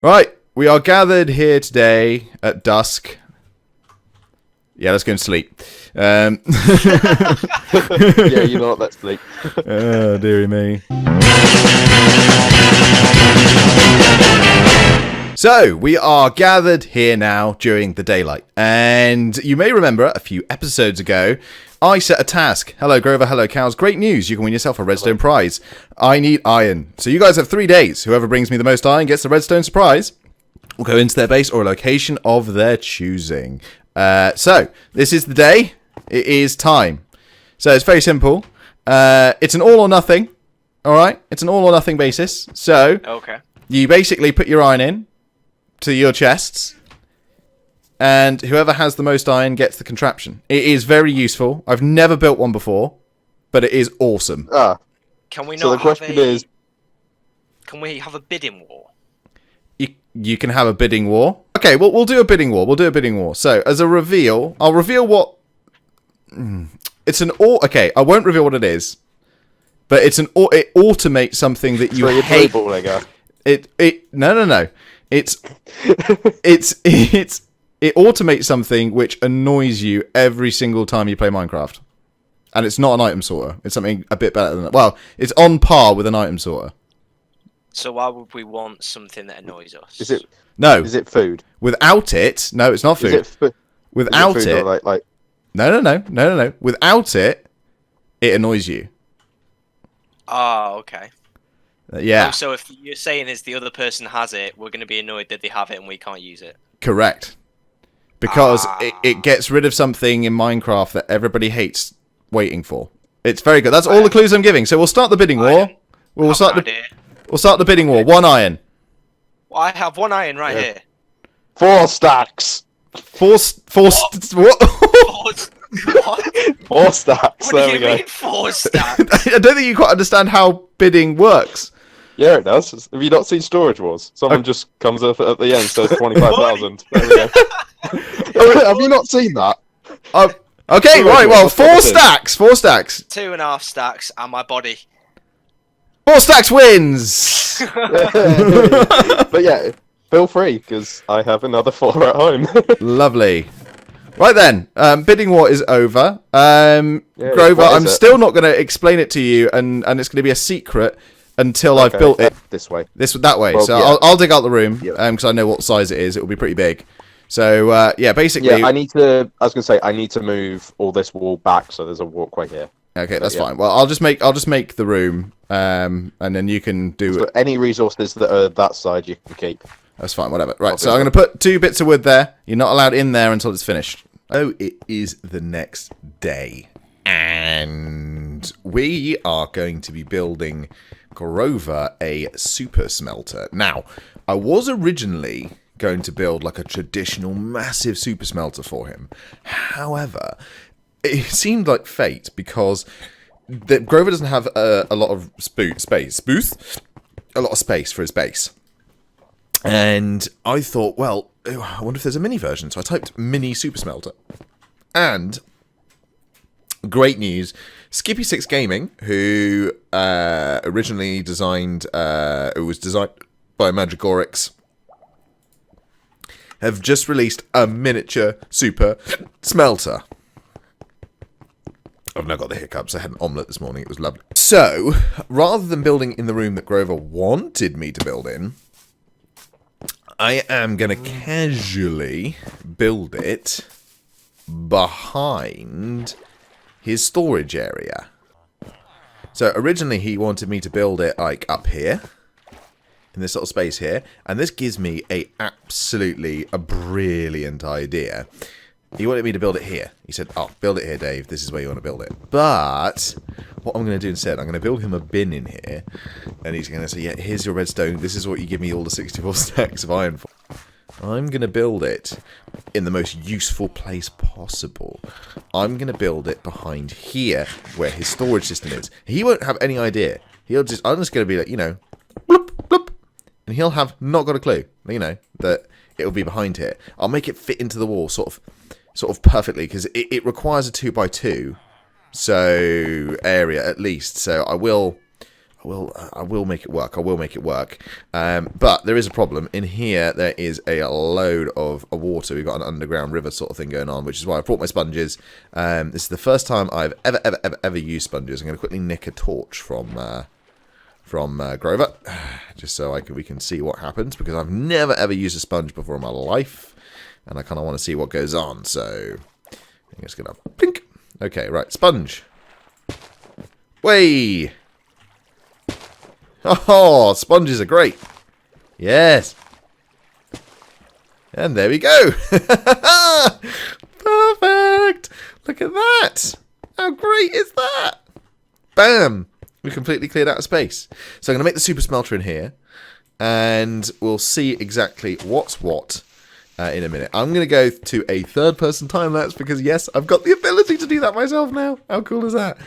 Right, we are gathered here today at dusk. Yeah, let's go and sleep. Yeah, you know what? Let's sleep. Oh, dearie me. So, we are gathered here now during the daylight. And you may remember a few episodes ago, I set a task. Hello, Grover. Hello, cows. Great news. You can win yourself a redstone prize. I need iron. So you guys have 3 days. Whoever brings me the most iron gets the redstone surprise. Will go into their base or a location of their choosing. So, this is the day. It is time. So, it's very simple. It's an all or nothing. Alright? It's an all or nothing basis. So, Okay. you basically put your iron in to your chests. And whoever has the most iron gets the contraption. It is very useful. I've never built one before. But it is awesome. Can we not So the question is... Can we have a bidding war? You can have a bidding war. Okay, well, we'll do a bidding war. We'll do a bidding war. So, as a reveal, I'll reveal what... It's an... Okay, I won't reveal what it is. But it's an... It automates something that you hate. No. It's... It automates something which annoys you every single time you play Minecraft. And it's not an item sorter. It's something a bit better than that. Well, it's on par with an item sorter. So why would we want something that annoys us? Is it? No. Is it food? Without it... No, it's not food. Is it Without is it food it... or like... No. Without it, it annoys you. Ah, okay. Yeah. Oh, so if you're saying is the other person has it, we're going to be annoyed that they have it and we can't use it. Correct. Because it gets rid of something in Minecraft that everybody hates waiting for. It's very good. That's all the clues I'm giving. So we'll start the bidding war. We'll start the bidding war. 1 iron. Well, I have 1 iron right here. 4 stacks. What? What? 4 stacks. What There do we you go. mean 4 stacks? I don't think you quite understand how bidding works. Yeah, it does. Have you not seen Storage Wars? Someone just comes up at the end, says 25,000. There we go. Have you not seen that? Okay, right. Well, 4 stacks. 4 stacks. 2.5 stacks and my body. 4 stacks wins. But yeah, feel free because I have another 4 at home. Lovely. Right then, bidding war is over. Grover, I'm still not going to explain it to you, and it's going to be a secret until I've built it. This way. That way. Well, So yeah. I'll dig out the room because I know what size it is. It will be pretty big. So yeah, basically. Yeah, I was going to say I need to move all this wall back, so there's a walkway here. Okay, that's fine. Well, I'll just make the room, and then you can do So any resources that are that side you can keep. That's fine, whatever. Right, so I'm going to put 2 bits of wood there. You're not allowed in there until it's finished. Oh, it is the next day. And we are going to be building Grover a super smelter. Now, I was originally going to build like a traditional massive super smelter for him. However, it seemed like fate because Grover doesn't have a lot of space for his base. And I thought, well, I wonder if there's a mini version. So I typed mini super smelter. And great news, Skippy6 Gaming, who originally designed, it was designed by Magicorix, have just released a miniature super smelter. I've now got the hiccups. I had an omelette this morning. It was lovely. So, rather than building in the room that Grover wanted me to build in, I am going to casually build it behind his storage area. So originally he wanted me to build it like up here, in this little space here, and this gives me a brilliant idea. He wanted me to build it here. He said, oh, build it here, Dave. This is where you want to build it. But what I'm going to do instead, I'm going to build him a bin in here. And he's going to say, yeah, here's your redstone. This is what you give me all the 64 stacks of iron for. I'm going to build it in the most useful place possible. I'm going to build it behind here, where his storage system is. He won't have any idea. I'm just going to be like, bloop, bloop. And he'll have not got a clue, that it'll be behind here. I'll make it fit into the wall, sort of perfectly, because it requires a 2x2 area at least. So I will I will make it work. I will make it work. But there is a problem. In here, there is a load of water. We've got an underground river sort of thing going on, which is why I brought my sponges. This is the first time I've ever used sponges. I'm going to quickly nick a torch from Grover, just so we can see what happens, because I've never ever used a sponge before in my life, and I kind of want to see what goes on. So I'm just going to blink. Okay, right, sponge. Way. Oh, sponges are great. Yes. And there we go. Perfect. Look at that. How great is that? Bam. We completely cleared out of space. So I'm going to make the super smelter in here. And we'll see exactly what's what in a minute. I'm going to go to a third-person time-lapse because, yes, I've got the ability to do that myself now. How cool is that?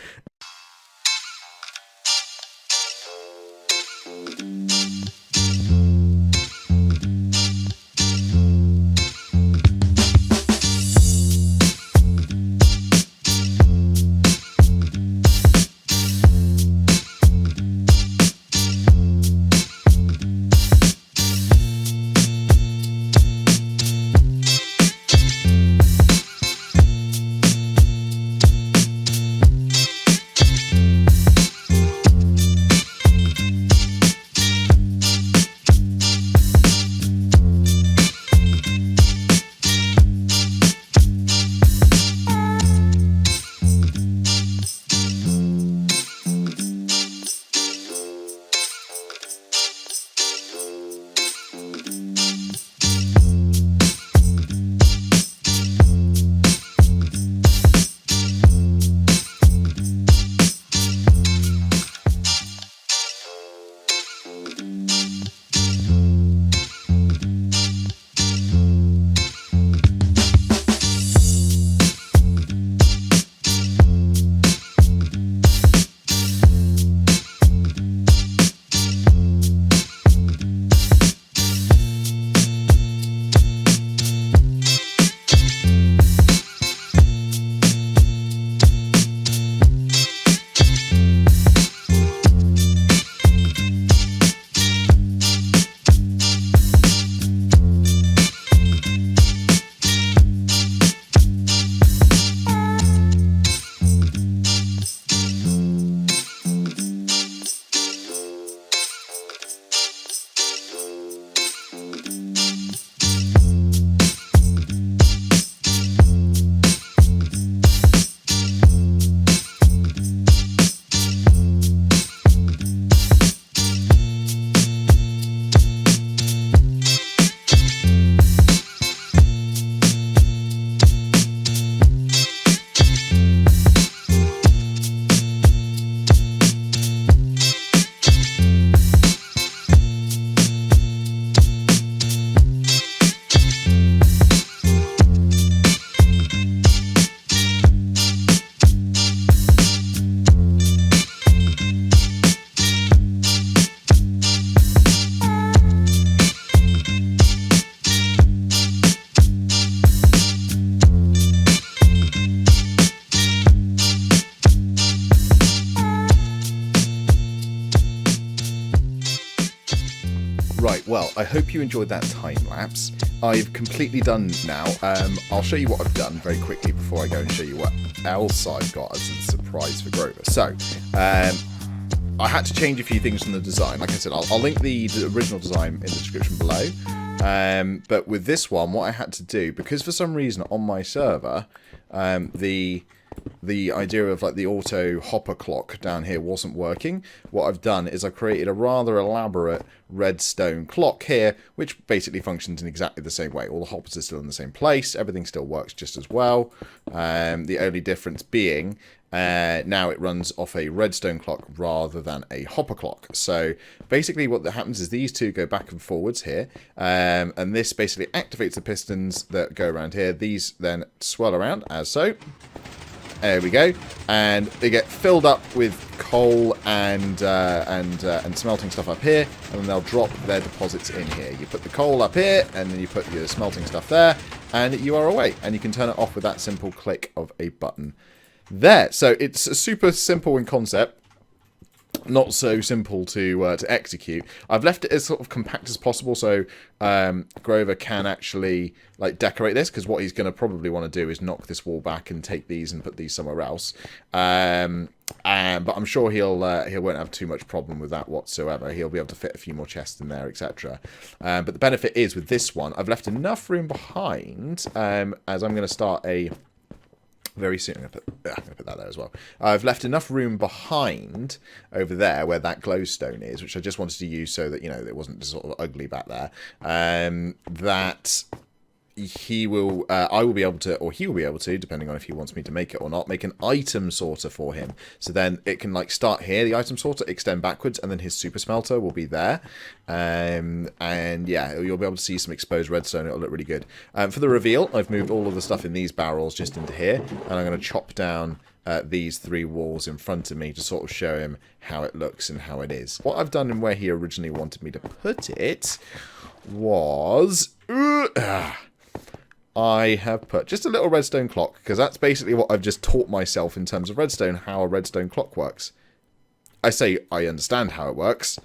Right, well, I hope you enjoyed that time lapse. I've completely done now. I'll show you what I've done very quickly before I go and show you what else I've got as a surprise for Grover. So, I had to change a few things from the design. Like I said, I'll link the original design in the description below. But with this one, what I had to do, because for some reason on my server, the idea of like the auto hopper clock down here wasn't working. What I've done is I've created a rather elaborate redstone clock here, which basically functions in exactly the same way. All the hoppers are still in the same place. Everything still works just as well. The only difference being now it runs off a redstone clock rather than a hopper clock. So basically what happens is these two go back and forwards here, and this basically activates the pistons that go around here. These then swirl around as so. There we go, and they get filled up with coal and smelting stuff up here, and then they'll drop their deposits in here. You put the coal up here, and then you put your smelting stuff there, and you are away. And you can turn it off with that simple click of a button there. So it's super simple in concept. not so simple to execute. I've left it as sort of compact as possible, so Grover can actually like decorate this, because what he's going to probably want to do is knock this wall back and take these and put these somewhere else. But I'm sure he won't have too much problem with that whatsoever. He'll be able to fit a few more chests in there, etc. But the benefit is with this one, I've left enough room behind, as I'm going to start a. Very soon. I'm going to put that there as well. I've left enough room behind over there where that glowstone is, which I just wanted to use so that, you know, it wasn't sort of ugly back there. That he will, I will be able to, or he will be able to, depending on if he wants me to make it or not, make an item sorter for him. So then it can like start here, the item sorter, extend backwards, and then his super smelter will be there. And yeah, you'll be able to see some exposed redstone. It'll look really good. For the reveal, I've moved all of the stuff in these barrels just into here, and I'm going to chop down these 3 walls in front of me to sort of show him how it looks and how it is. What I've done and where he originally wanted me to put it was... I have put just a little redstone clock, because that's basically what I've just taught myself in terms of redstone, how a redstone clock works. I say I understand how it works.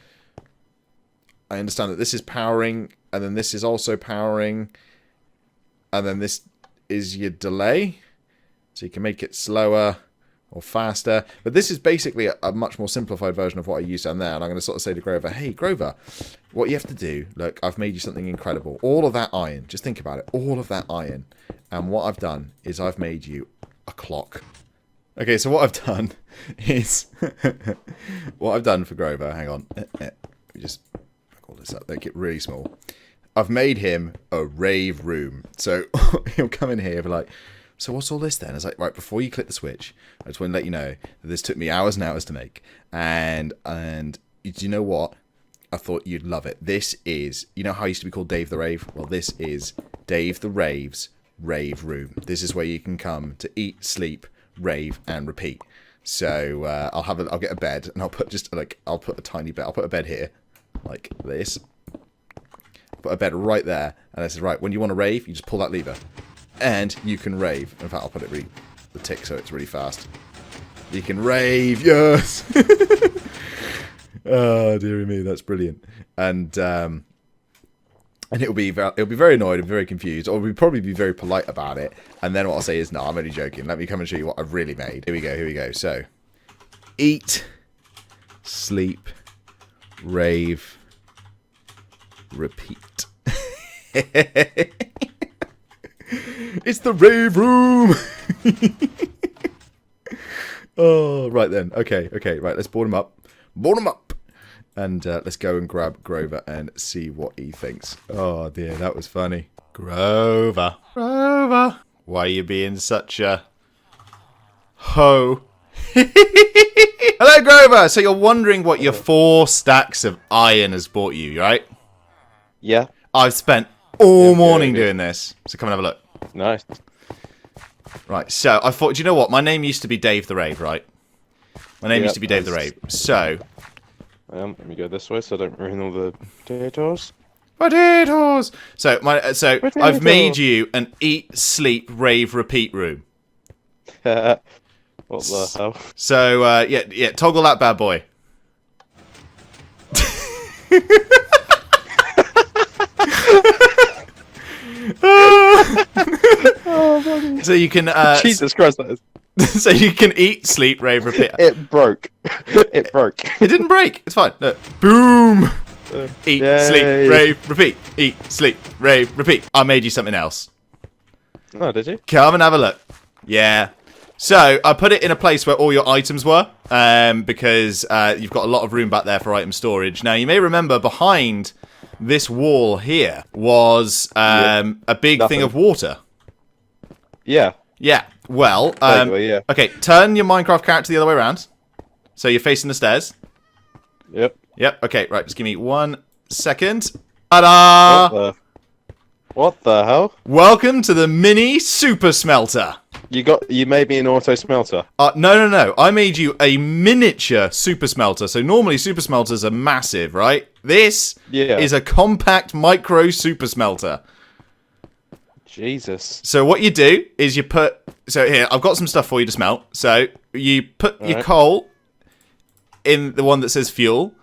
I understand that this is powering, and then this is also powering, and then this is your delay. So you can make it slower or faster. But this is basically a much more simplified version of what I used down there. And I'm going to sort of say to Grover, hey, Grover, what you have to do, look, I've made you something incredible. All of that iron, just think about it, all of that iron. And what I've done is I've made you a clock. Okay, so what I've done is... what I've done for Grover, hang on. Let me just back all this up, make it really small. I've made him a rave room. So he'll come in here and be like... So what's all this then? It's like, right, before you click the switch, I just want to let you know that this took me hours and hours to make. And do you know what? I thought you'd love it. This is, you know how I used to be called Dave the Rave? Well, this is Dave the Rave's rave room. This is where you can come to eat, sleep, rave, and repeat. So I'll get a bed, and I'll put a tiny bed. I'll put a bed here, like this. Put a bed right there, and I said, right, when you want to rave, you just pull that lever. And you can rave. In fact, I'll put it the tick so it's really fast. You can rave, yes. Oh dearie me, that's brilliant. And it'll be very annoyed and very confused, or we'll probably be very polite about it. And then what I'll say is, no, I'm only joking. Let me come and show you what I've really made. Here we go. So, eat, sleep, rave, repeat. It's the rave room! Oh, right then. Okay, right, let's board him up. And let's go and grab Grover and see what he thinks. Oh dear, that was funny. Grover. Why are you being such a... ho? Hello, Grover! So you're wondering what your 4 stacks of iron has bought you, right? Yeah. I've spent all morning doing this. So come and have a look. Nice. Right, so I thought, do you know what? My name used to be Dave the Rave, right? My name used to be Dave the Rave. So... let me go this way so I don't ruin all the potatoes. Potatoes! So I've made you an eat, sleep, rave, repeat room. What the hell? So, yeah, toggle that bad boy. So you can Jesus Christ, that is. So you can eat, sleep, rave, repeat. It broke. It broke. It didn't break. It's fine. Look. Boom. Eat, Yay. sleep, rave, repeat. Eat, sleep, rave, repeat. I made you something else. Oh, did you? Come and have a look. Yeah. So I put it in a place where all your items were, because you've got a lot of room back there for item storage. Now you may remember behind this wall here was a big thing of water. Yeah. Yeah. Well, yeah. Okay, turn your Minecraft character the other way around. So you're facing the stairs. Yep. Yep. Okay, right. Just give me 1 second. Ta-da! What the hell? Welcome to the mini super smelter. You made me an auto smelter. No. I made you a miniature super smelter. So normally super smelters are massive, right? This is a compact micro super smelter. Jesus. So what you do is you put... So here, I've got some stuff for you to smelt. So you put your coal in the one that says fuel,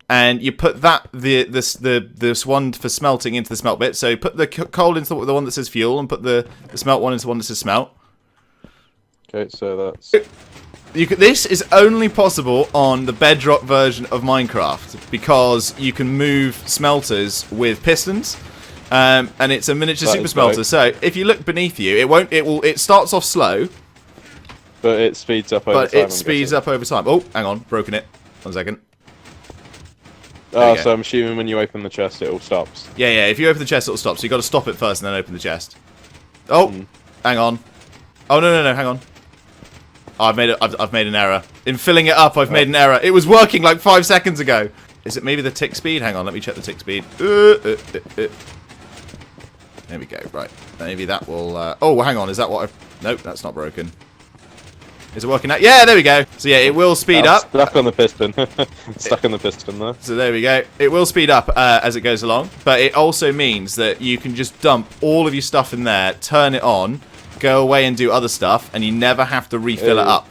and you put that this one for smelting into the smelt bit. So put the coal into the one that says fuel, and put the smelt one into the one that says smelt. Okay, so that's... This is only possible on the Bedrock version of Minecraft because you can move smelters with pistons, and it's a miniature super smelter. Right. So if you look beneath you, it starts off slow, but it speeds up over time. Oh, hang on, broken it. 1 second. Oh, so I'm assuming when you open the chest, it all stops. Yeah. If you open the chest, it'll stop. So you got to stop it first and then open the chest. Oh, hang on. Oh no, hang on. I've made an error. In filling it up, I've made an error. It was working like 5 seconds ago. Is it maybe the tick speed? Hang on, let me check the tick speed. There we go, right. Maybe that will... Oh, hang on, is that what I've... Nope, that's not broken. Is it working now? Yeah, there we go. So yeah, it will speed up. Stuck on the piston. Stuck on the piston there. So there we go. It will speed up as it goes along. But it also means that you can just dump all of your stuff in there, turn it on, go away and do other stuff, and you never have to refill it up.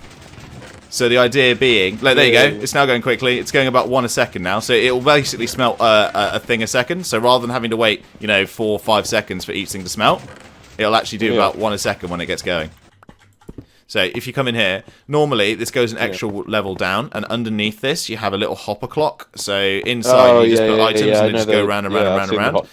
So the idea being, like, there you go, it's now going quickly, it's going about 1 a second now, so it'll basically smelt a thing a second, so rather than having to wait, 4 or 5 seconds for each thing to smelt, it'll actually do about 1 a second when it gets going. So if you come in here, normally this goes an extra level down, and underneath this you have a little hopper clock, so inside you just put items and they just go round and round and round.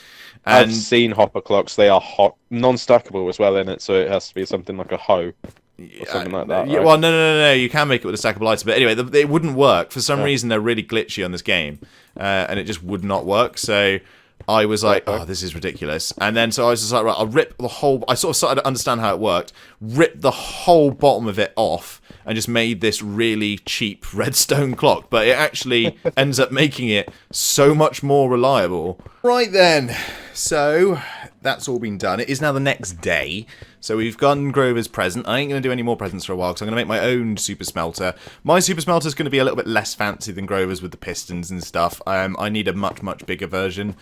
I've seen hopper clocks. They are non-stackable as well in it, so it has to be something like a hoe or something like that. Right? Well, no. You can make it with a stackable item, but anyway, it wouldn't work. For some reason, they're really glitchy on this game, and it just would not work. So I was like, oh, this is ridiculous. And then so I was just like, right, I'll rip the whole... I sort of started to understand how it worked. Rip the whole bottom of it off and just made this really cheap redstone clock. But it actually ends up making it so much more reliable. Right then. So that's all been done. It is now the next day. So we've done Grover's present. I ain't going to do any more presents for a while because I'm going to make my own super smelter. My super smelter is going to be a little bit less fancy than Grover's with the pistons and stuff. I need a much bigger version,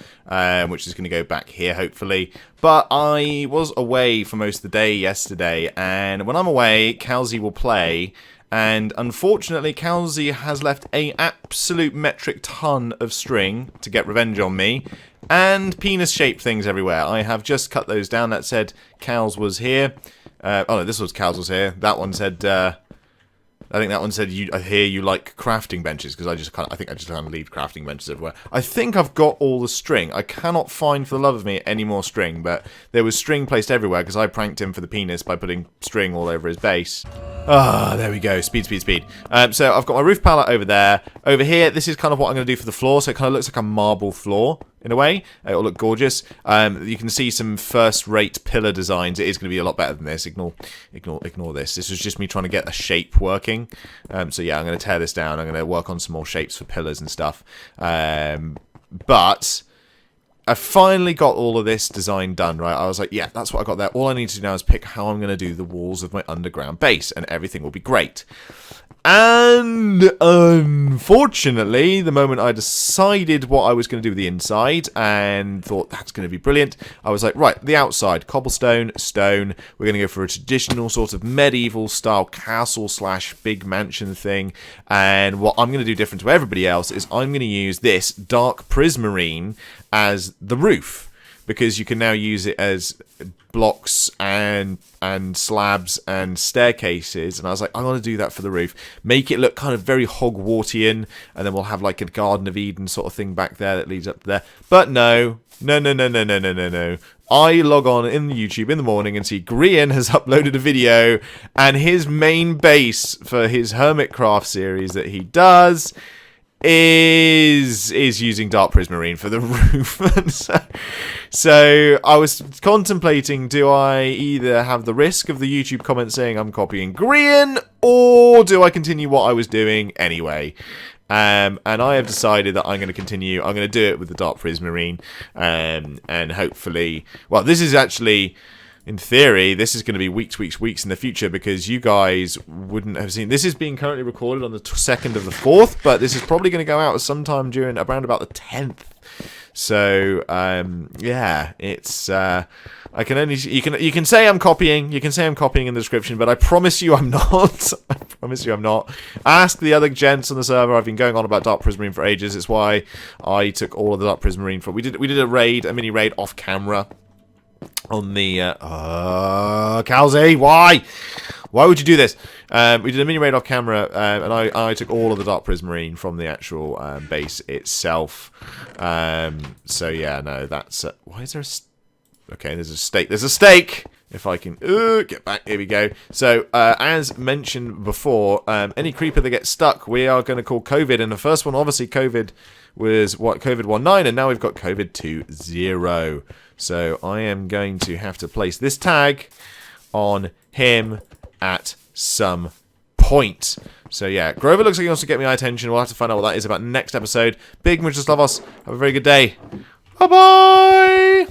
which is going to go back here hopefully. But I was away for most of the day yesterday, and when I'm away, Calzy will play. And unfortunately, Calzy has left an absolute metric ton of string to get revenge on me. And penis-shaped things everywhere. I have just cut those down. That said Cal's was here. Oh no, this was Cal's was here. That one said... I think that one said, I hear you like crafting benches, because I think I just kind of leave crafting benches everywhere. I think I've got all the string. I cannot find for the love of me any more string, but there was string placed everywhere because I pranked him for the penis by putting string all over his base. Ah, there we go. Speed. So I've got my roof pallet over there. Over here, this is kind of what I'm going to do for the floor, so it kind of looks like a marble floor. In a way, it'll look gorgeous. You can see some first-rate pillar designs. It is going to be a lot better than this. Ignore this. This was just me trying to get a shape working. So yeah, I'm going to tear this down. I'm going to work on some more shapes for pillars and stuff. But I finally got all of this design done, right? I was like, yeah, that's what I got there. All I need to do now is pick how I'm going to do the walls of my underground base, and everything will be great. And unfortunately, the moment I decided what I was going to do with the inside and thought that's going to be brilliant, I was like, right, the outside, cobblestone, stone. We're going to go for a traditional sort of medieval style castle / big mansion thing. And what I'm going to do different to everybody else is I'm going to use this dark prismarine as the roof, because you can now use it as blocks and slabs and staircases. And I was like, I want to do that for the roof. Make it look kind of very Hogwartian, and then we'll have like a Garden of Eden sort of thing back there that leads up to there. But no. I log on in the YouTube in the morning and see Grian has uploaded a video, and his main base for his Hermitcraft series that he does is using dark prismarine for the roof. So I was contemplating, do I either have the risk of the YouTube comment saying I'm copying Grian, or do I continue what I was doing anyway? And I have decided that I'm going to continue. I'm going to do it with the dark prismarine, and hopefully, well, this is actually, in theory, this is going to be weeks in the future, because you guys wouldn't have seen... This is being currently recorded on the 2nd of the 4th, but this is probably going to go out sometime during around about the 10th. So yeah, it's I can only you can say I'm copying. You can say I'm copying in the description, but I promise you I'm not. I promise you I'm not. Ask the other gents on the server. I've been going on about Dark Prismarine for ages. It's why I took all of the Dark Prismarine for. We did a mini raid off camera on the Calzy. Why would you do this? We did a mini raid off camera, and I took all of the Dark Prismarine from the actual base itself. So yeah, no, that's why is there a okay? There's a stake. There's a stake. If I can get back, here we go. So as mentioned before, any creeper that gets stuck, we are going to call COVID. And the first one, obviously, COVID was what COVID 19, and now we've got COVID 20. So I am going to have to place this tag on him at some point. So yeah, Grover looks like he wants to get my attention. We'll have to find out what that is about next episode. Big muchos love us. Have a very good day. Bye bye.